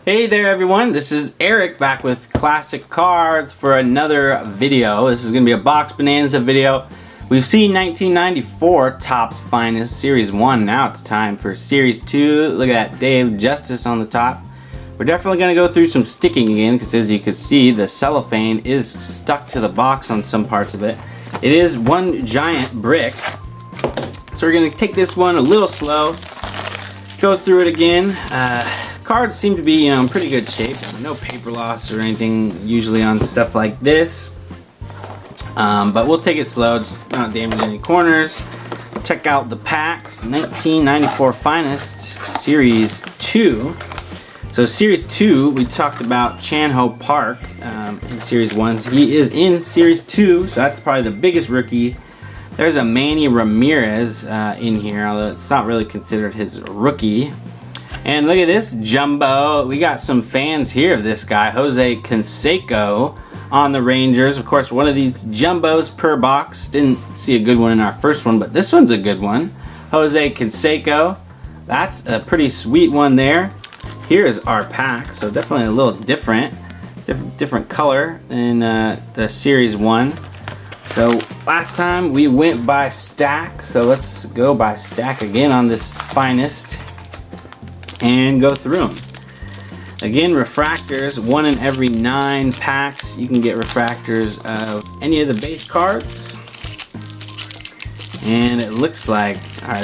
Hey there everyone, this is Eric back with Classic Cards for another video. This is going to be a Box Bonanza video. We've seen 1994 Topps Finest Series 1. Now it's time for Series 2. Look at that Dave Justice on the top. We're definitely going to go through some sticking again because as you can see the cellophane is stuck to the box on some parts of it. It is one giant brick. So we're going to take this one a little slow, go through it again. Cards seem to be in pretty good shape. No paper loss or anything usually on stuff like this. But we'll take it slow, just not damage any corners. Check out the packs. 1994 Finest Series 2. So Series 2, we talked about Chan-Ho Park in Series 1. So he is in Series 2, so that's probably the biggest rookie. There's a Manny Ramirez in here, although it's not really considered his rookie. And look at this jumbo. We got some fans here of this guy, Jose Canseco on the Rangers. Of course, one of these jumbos per box. Didn't see a good one in our first one, but this one's a good one. Jose Canseco. That's a pretty sweet one there. Here's our pack. So definitely a little different color than the Series 1. So last time we went by stack. So let's go by stack again on this Finest and go through them. Again, refractors, 1 in every 9 packs. You can get refractors of any of the base cards. And it looks like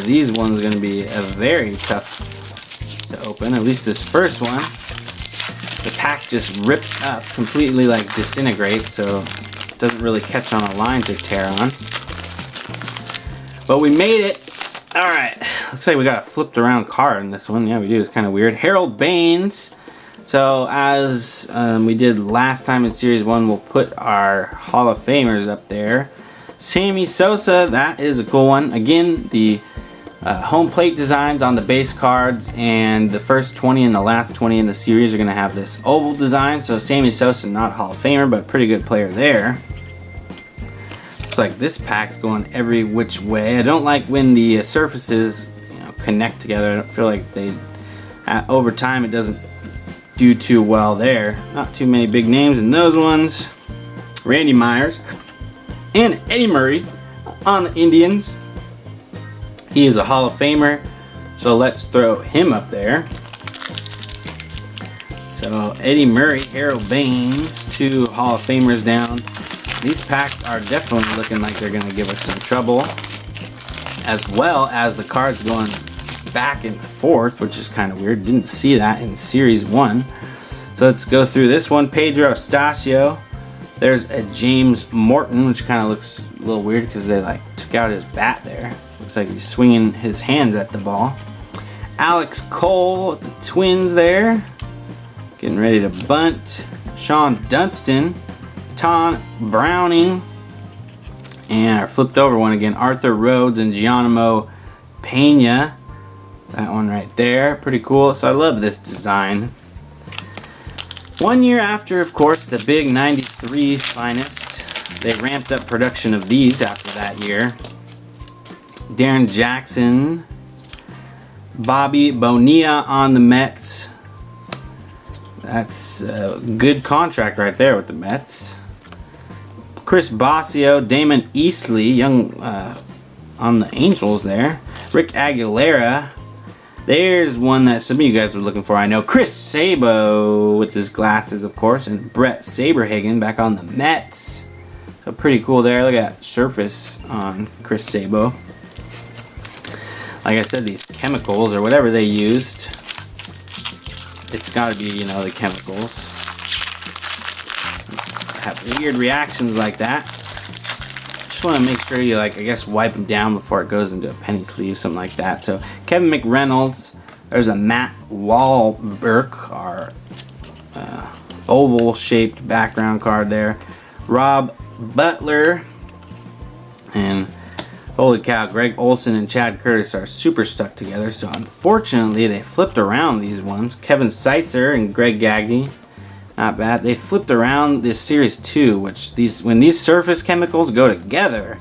these ones are going to be very tough to open. At least this first one. The pack just rips up, completely like disintegrates, so it doesn't really catch on a line to tear on. But we made it. Alright, looks like we got a flipped around card in this one. Yeah, we do. It's kind of weird. Harold Baines. So, as we did last time in Series 1, we'll put our Hall of Famers up there. Sammy Sosa, that is a cool one. Again, the home plate designs on the base cards, and the first 20 and the last 20 in the series are going to have this oval design. So, Sammy Sosa, not Hall of Famer, but pretty good player there. Looks like this pack's going every which way. I don't like when the surfaces connect together. I don't feel like they over time it doesn't do too well there. Not too many big names in those ones. Randy Myers and Eddie Murray on the Indians. He is a Hall of Famer, so let's throw him up there. So Eddie Murray, Harold Baines, 2 Hall of Famers down. These packs are definitely looking like they're going to give us some trouble, as well as the cards going back and forth, which is kind of weird. Didn't see that in Series 1. So let's go through this one. Pedro Estacio. There's a James Morton, which kind of looks a little weird because they like took out his bat there. Looks like he's swinging his hands at the ball. Alex Cole with the Twins there, getting ready to bunt. Sean Dunston. Tom Browning, and our flipped over one again, Arthur Rhodes and Geronimo Pena. That one right there, pretty cool. So I love this design. 1 year after, of course, the big 93 Finest, they ramped up production of these after that year. Darren Jackson, Bobby Bonilla on the Mets. That's a good contract right there with the Mets. Chris Bosio, Damon Easley, young on the Angels there. Rick Aguilera. There's one that some of you guys were looking for, I know. Chris Sabo with his glasses, of course. And Brett Saberhagen back on the Mets. So pretty cool there. Look at that surface on Chris Sabo. Like I said, these chemicals or whatever they used, it's got to be, the chemicals. Have weird reactions like that. Just want to make sure you, I guess, wipe them down before it goes into a penny sleeve, something like that. So, Kevin McReynolds. There's a Matt Wahlberg, our oval-shaped background card there. Rob Butler. And, holy cow, Greg Olson and Chad Curtis are super stuck together. So, unfortunately, they flipped around these ones. Kevin Seitzer and Greg Gagne. Not bad. They flipped around this Series 2, which when these surface chemicals go together,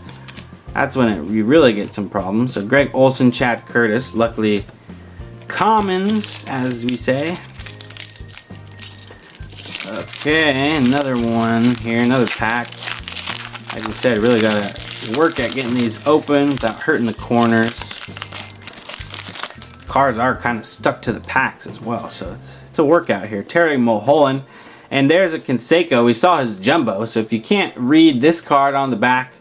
that's when you really get some problems. So Greg Olson, Chad Curtis, luckily commons, as we say. Okay, another one here, another pack. Like I said, really gotta work at getting these open without hurting the corners. Cards are kind of stuck to the packs as well, so it's a workout here. Terry Mulholland, and there's a Canseco. We saw his jumbo, so if you can't read this card on the back,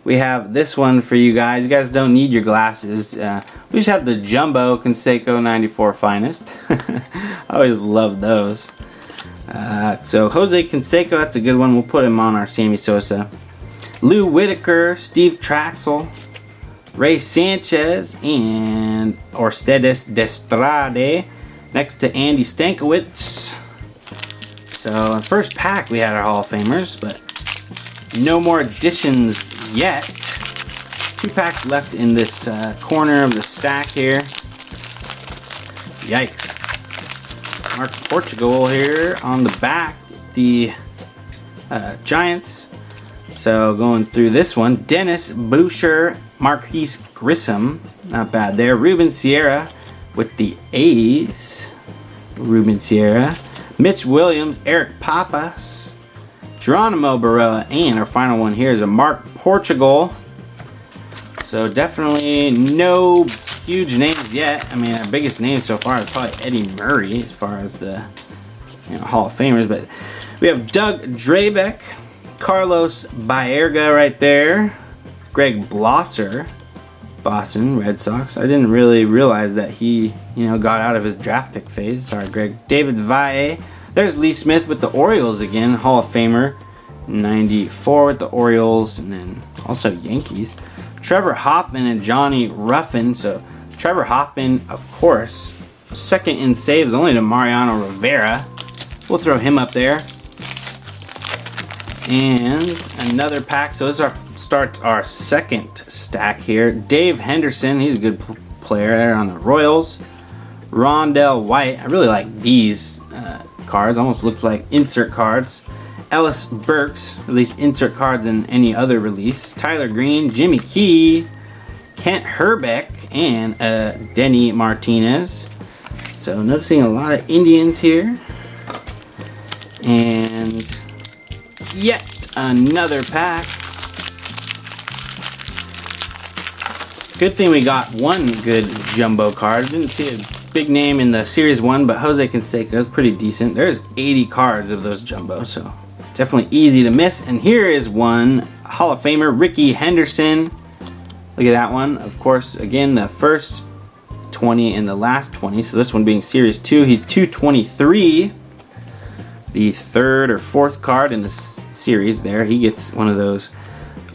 we have this one for you guys. You guys don't need your glasses. We just have the jumbo Canseco 94 Finest. I always love those. So Jose Canseco, that's a good one. We'll put him on our Sammy Sosa. Lou Whitaker, Steve Traxel, Ray Sanchez, and Orstedes Destrade next to Andy Stankiewicz. So in the first pack we had our Hall of Famers, but no more additions yet. 2 packs left in this corner of the stack here. Yikes. Mark Portugal here on the back, the Giants. So going through this one, Dennis Boucher, Marquise Grissom, not bad there. Ruben Sierra with the A's. Ruben Sierra. Mitch Williams, Eric Papas, Geronimo Barella, and our final one here is a Mark Portugal. So definitely no huge names yet. I mean, our biggest name so far is probably Eddie Murray as far as the Hall of Famers. But we have Doug Drabeck, Carlos Baerga right there, Greg Blosser, Boston Red Sox. I didn't really realize that he, got out of his draft pick phase. Sorry, Greg. David Valle. There's Lee Smith with the Orioles again, Hall of Famer, 94 with the Orioles, and then also Yankees. Trevor Hoffman and Johnny Ruffin. So Trevor Hoffman, of course, second in saves only to Mariano Rivera. We'll throw him up there. And another pack. So this starts our second stack here. Dave Henderson, he's a good player there on the Royals. Rondell White, I really like these cards. Almost looks like insert cards. Ellis Burks, released insert cards in any other release. Tyler Green, Jimmy Key, Kent Herbeck, and Denny Martinez. So noticing a lot of Indians here. And yet another pack. Good thing we got one good jumbo card. Didn't see a big name in the Series 1, but Jose Canseco is pretty decent. There's 80 cards of those jumbos, so definitely easy to miss. And here is one Hall of Famer, Ricky Henderson. Look at that one. Of course, again, the first 20 and the last 20. So this one being Series 2. He's 223. The third or fourth card in the series there. He gets one of those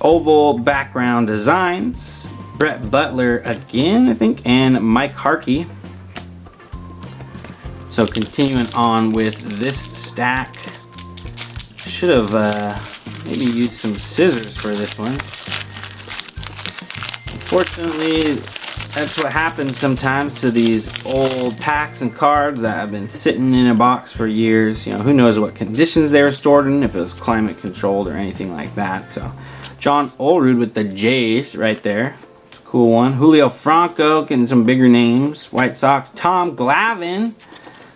oval background designs. Brett Butler again, I think, and Mike Harkey. So continuing on with this stack. Should have maybe used some scissors for this one. Unfortunately, that's what happens sometimes to these old packs and cards that have been sitting in a box for years. Who knows what conditions they were stored in, if it was climate controlled or anything like that. So John Olerud with the Jays right there. Cool one. Julio Franco getting some bigger names. White Sox. Tom Glavine.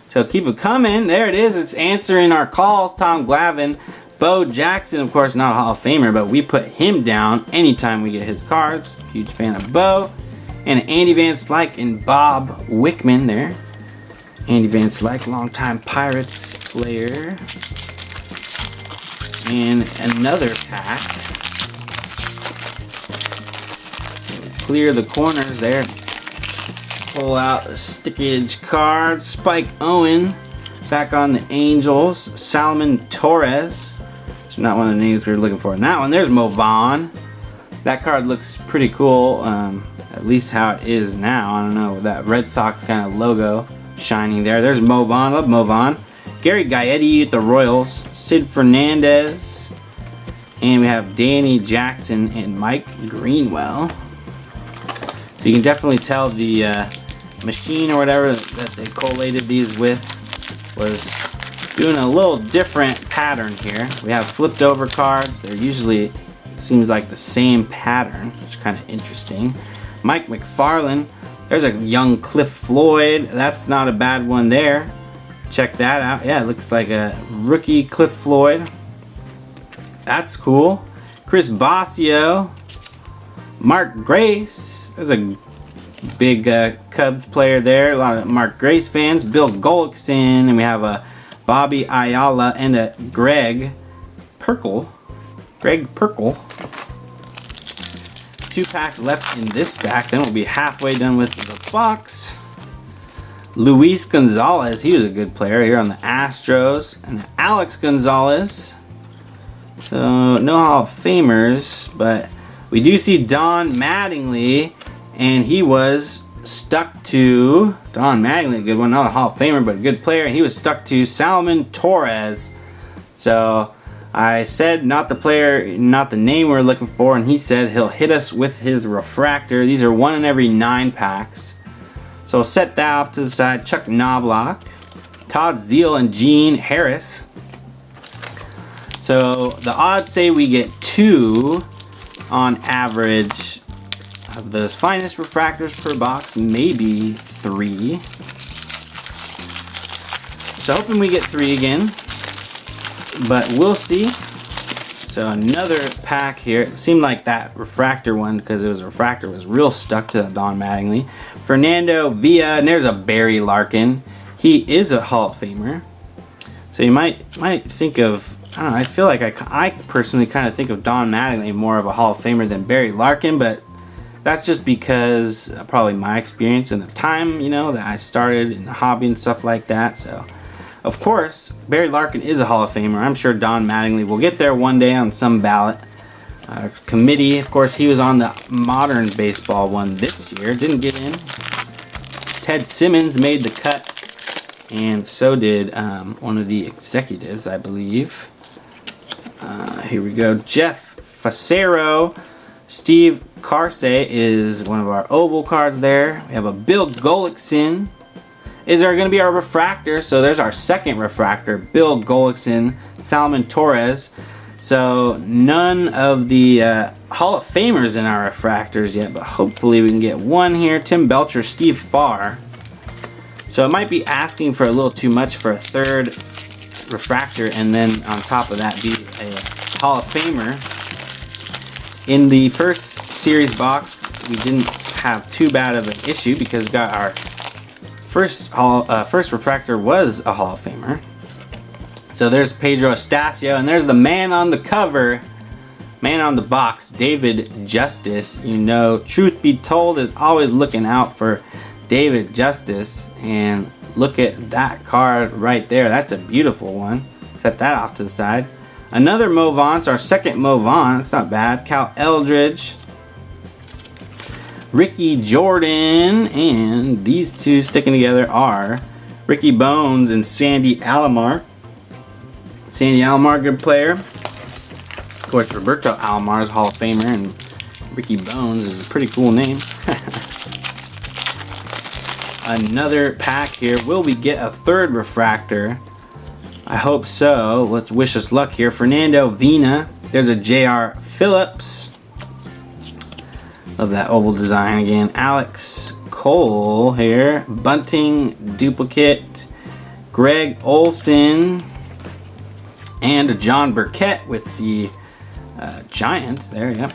So keep it coming. There it is. It's answering our calls. Tom Glavine. Bo Jackson, of course, not a Hall of Famer, but we put him down anytime we get his cards. Huge fan of Bo. And Andy Van Slyke and Bob Wickman there. Andy Van Slyke, longtime Pirates player. And another pack. Clear the corners there. Pull out the stickage card. Spike Owen back on the Angels. Salmon Torres. It's not one of the names we were looking for in that one. There's Mo Vaughn. That card looks pretty cool. At least how it is now. I don't know, with that Red Sox kind of logo shining there. There's Mo Vaughn. Love Mo Vaughn. Gary Gaetti at the Royals. Sid Fernandez. And we have Danny Jackson and Mike Greenwell. So you can definitely tell the machine or whatever that they collated these with was doing a little different pattern here. We have flipped over cards. They're usually, it seems like the same pattern, which is kind of interesting. Mike McFarland. There's a young Cliff Floyd. That's not a bad one there. check that out. Yeah, it looks like a rookie Cliff Floyd. That's cool. Chris Bossio. Mark Grace. There's a big Cubs player there. A lot of Mark Grace fans. Bill Gullickson. And we have a Bobby Ayala and a Greg Perkle. 2 packs left in this stack. Then we'll be halfway done with the box. Luis Gonzalez. He was a good player here on the Astros. And Alex Gonzalez. So no Hall of Famers, but we do see Don Mattingly, and he was stuck to Don Mattingly, a good one, not a Hall of Famer, but a good player. And he was stuck to Salmon Torres. So I said not the player, not the name we're looking for, and he said he'll hit us with his refractor. These are 1 in every 9 packs. So I'll set that off to the side. Chuck Knobloch, Todd Zeile, and Gene Harris. So the odds say we get 2 on average of those finest refractors per box, maybe 3. So hoping we get 3 again, but we'll see. So another pack here. It seemed like that refractor one, because it was a refractor, was real stuck to Don Mattingly. Fernando Villa, and there's a Barry Larkin. He is a Hall of Famer. So you might think of, I don't know, I feel like I personally kind of think of Don Mattingly more of a Hall of Famer than Barry Larkin, but that's just because probably my experience and the time, you know, that I started in the hobby and stuff like that. So, of course, Barry Larkin is a Hall of Famer. I'm sure Don Mattingly will get there one day on some ballot. Committee, of course, he was on the modern baseball one this year. Didn't get in. Ted Simmons made the cut, and so did one of the executives, I believe. Here we go. Jeff Facero. Steve Carsey is one of our oval cards there. We have a Bill Gullickson. Is there going to be our refractor? So there's our second refractor, Bill Gullickson, Salmon Torres. So none of the Hall of Famers in our refractors yet, but hopefully we can get one here. Tim Belcher, Steve Farr. So it might be asking for a little too much for a third refractor, and then on top of that be a Hall of Famer. In the first series box, we didn't have too bad of an issue because we got our first refractor was a Hall of Famer. So there's Pedro Estacio, and there's the man on the cover, man on the box, David Justice. You know, truth be told, is always looking out for David Justice, and look at that card right there. That's a beautiful one. Set that off to the side. Another Movance, our second Movance. It's not bad. Cal Eldridge, Ricky Jordan, and these two sticking together are Ricky Bones and Sandy Alomar. Sandy Alomar, good player. Of course, Roberto Alomar is Hall of Famer, and Ricky Bones is a pretty cool name. Another pack here. Will we get a third refractor? I hope so. Let's wish us luck here. Fernando Vina. There's a J.R. Phillips. Love that oval design again. Alex Cole here. Bunting duplicate. Greg Olson. And John Burkett with the Giants there. Yep.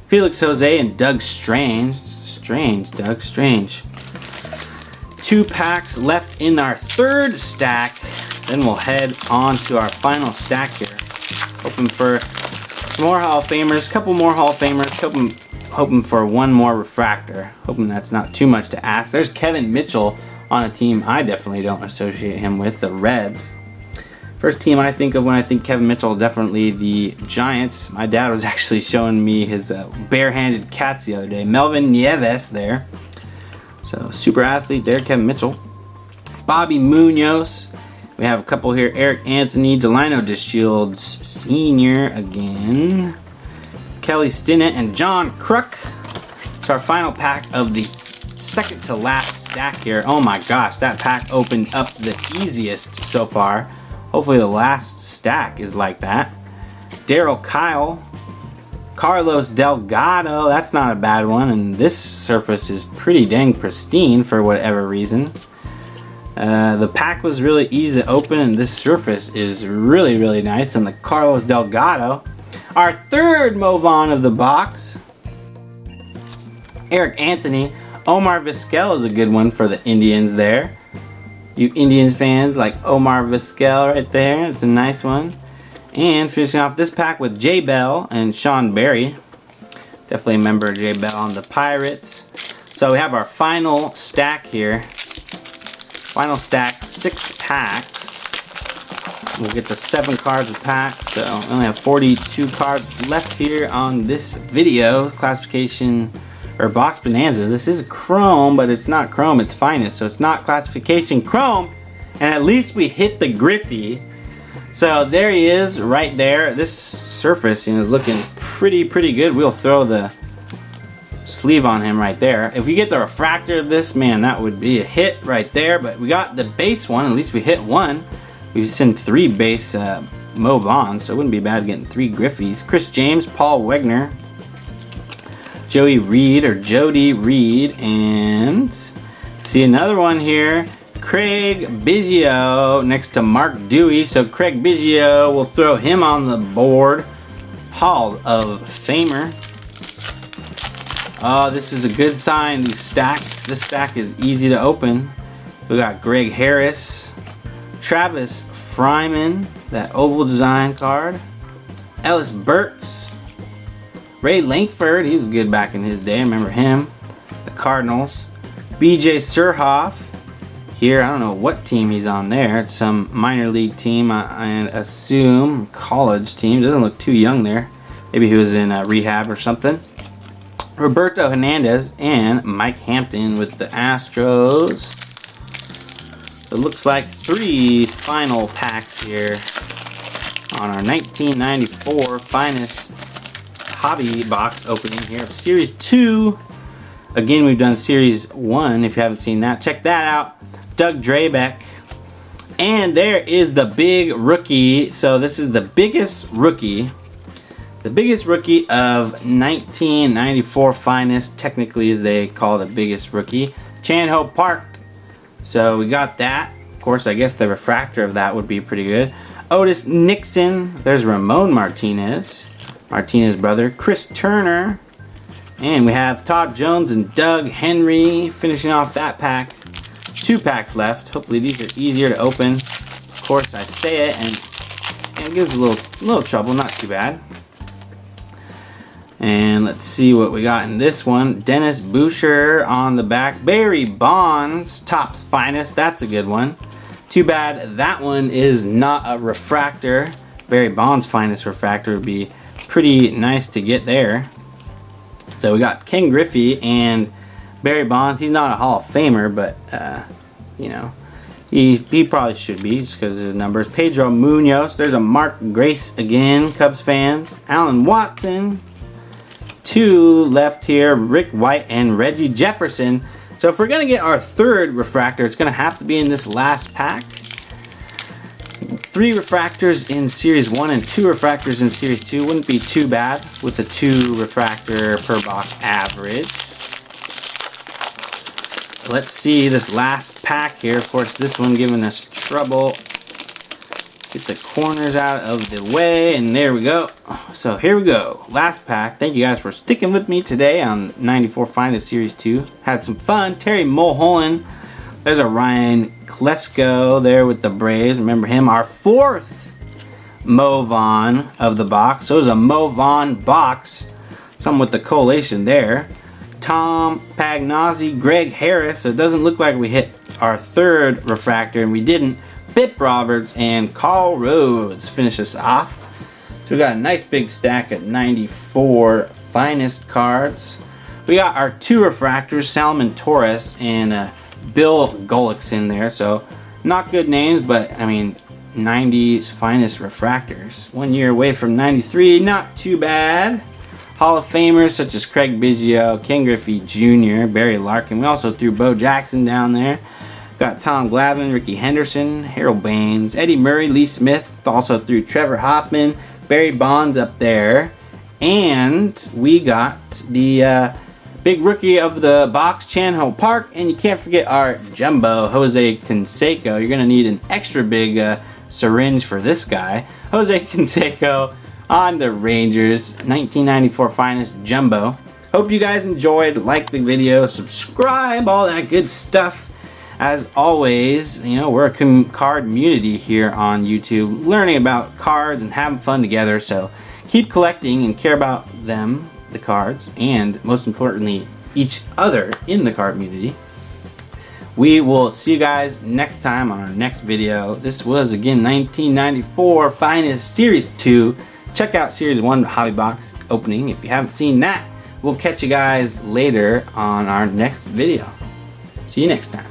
Felix Jose and Doug Strange. Doug Strange. 2 packs left in our third stack. Then we'll head on to our final stack here. Hoping for some more Hall of Famers, couple more Hall of Famers, hoping for one more refractor. Hoping that's not too much to ask. There's Kevin Mitchell on a team I definitely don't associate him with, the Reds. First team I think of when I think Kevin Mitchell is definitely the Giants. My dad was actually showing me his barehanded cats the other day. Melvin Nieves there. So super athlete there, Kevin Mitchell. Bobby Munoz. We have a couple here. Eric Anthony, Delino DeShields Sr. again. Kelly Stinnett and John Crook. It's our final pack of the second to last stack here. Oh my gosh, that pack opened up the easiest so far. Hopefully the last stack is like that. Daryl Kyle. Carlos Delgado. That's not a bad one. And this surface is pretty dang pristine for whatever reason. The pack was really easy to open, and this surface is really, really nice. And the Carlos Delgado, our third Movon of the box. Eric Anthony. Omar Vizquel is a good one for the Indians there. You Indians fans like Omar Vizquel right there. It's a nice one. And finishing off this pack with J Bell and Sean Berry. Definitely remember J Bell on the Pirates. So we have our final stack here. Final stack, 6 packs. We'll get the 7 cards a pack. So we only have 42 cards left here on this video. Classification or Box Bonanza. This is Chrome, but it's not Chrome, it's Finest. So it's not classification Chrome. And at least we hit the Griffey. So there he is right there. This surface, you know, is looking pretty good. We'll throw the sleeve on him right there. If we get the refractor of this, man, that would be a hit right there. But we got the base one. At least we hit one. We sent 3 base Movon, so it wouldn't be bad getting 3 Griffies. Chris James, Paul Wegner, Jody Reed, and see another one here. Craig Biggio next to Mark Dewey. So Craig Biggio, we'll throw him on the board. Hall of Famer. Oh, this is a good sign. These stacks. This stack is easy to open. We got Greg Harris, Travis Fryman, that oval design card. Ellis Burks. Ray Lankford, he was good back in his day. I remember him. The Cardinals. BJ Surhoff. Here, I don't know what team he's on there. It's some minor league team, I assume. College team. Doesn't look too young there. Maybe he was in rehab or something. Roberto Hernandez and Mike Hampton with the Astros. It looks like 3 final packs here on our 1994 Finest Hobby box opening here of Series 2. Again, we've done Series 1. If you haven't seen that, check that out. Doug Drabeck. And there is the big rookie. So this is the biggest rookie. The biggest rookie of 1994 Finest. Technically, as they call the biggest rookie. Chan-Ho Park. So we got that. Of course, I guess the refractor of that would be pretty good. Otis Nixon. There's Ramon Martinez. Martinez brother. Chris Turner. And we have Todd Jones and Doug Henry finishing off that pack. 2 packs left. Hopefully these are easier to open. Of course, I say it and it gives a little trouble. Not too bad. And let's see what we got in this one. Dennis Boucher on the back. Barry Bonds, Topps Finest. That's a good one. Too bad that one is not a refractor. Barry Bonds Finest refractor would be pretty nice to get there. So we got Ken Griffey and Barry Bonds. He's not a Hall of Famer, but you know, he probably should be just because of his numbers. Pedro Munoz. There's a Mark Grace again, Cubs fans. Alan Watson. 2 left here, Rick White and Reggie Jefferson. So if we're going to get our 3rd refractor, it's going to have to be in this last pack. 3 refractors in Series 1 and 2 refractors in Series 2. Wouldn't be too bad with the 2 refractor per box average. Let's see this last pack here. Of course, this one giving us trouble. Get the corners out of the way, and there we go. So here we go. Last pack. Thank you guys for sticking with me today on 94 Finest Series 2. Had some fun. Terry Mulholland. There's a Ryan Klesko there with the Braves. Remember him. Our 4th Movon of the box. So it was a Movon box. Something with the collation there. Tom Pagnozzi, Greg Harris. So it doesn't look like we hit our 3rd refractor, and we didn't. Bip Roberts and Carl Rhodes finish us off. So we got a nice big stack of 94 Finest cards. We got our 2 refractors, Salman Torres and Bill Golick's in there. So not good names, but I mean 90s Finest refractors. 1 year away from 93, not too bad. Hall of Famers such as Craig Biggio, Ken Griffey Jr., Barry Larkin. We also threw Bo Jackson down there. Got Tom Glavine, Ricky Henderson, Harold Baines, Eddie Murray, Lee Smith. Also threw Trevor Hoffman, Barry Bonds up there. And we got the Big rookie of the box, Chan-Ho Park, and you can't forget our jumbo, Jose Canseco. You're going to need an extra big syringe for this guy. Jose Canseco on the Rangers, 1994 finest jumbo. Hope you guys enjoyed. Like the video, subscribe, all that good stuff. As always, you know, we're a Cardmunity here on YouTube, learning about cards and having fun together. So keep collecting and care about them, the cards, and most importantly, each other in the Cardmunity. We will see you guys next time on our next video. This was, again, 1994 finest Series 2. Check out Series 1 Hobby Box opening if you haven't seen that. We'll catch you guys later on our next video. See you next time.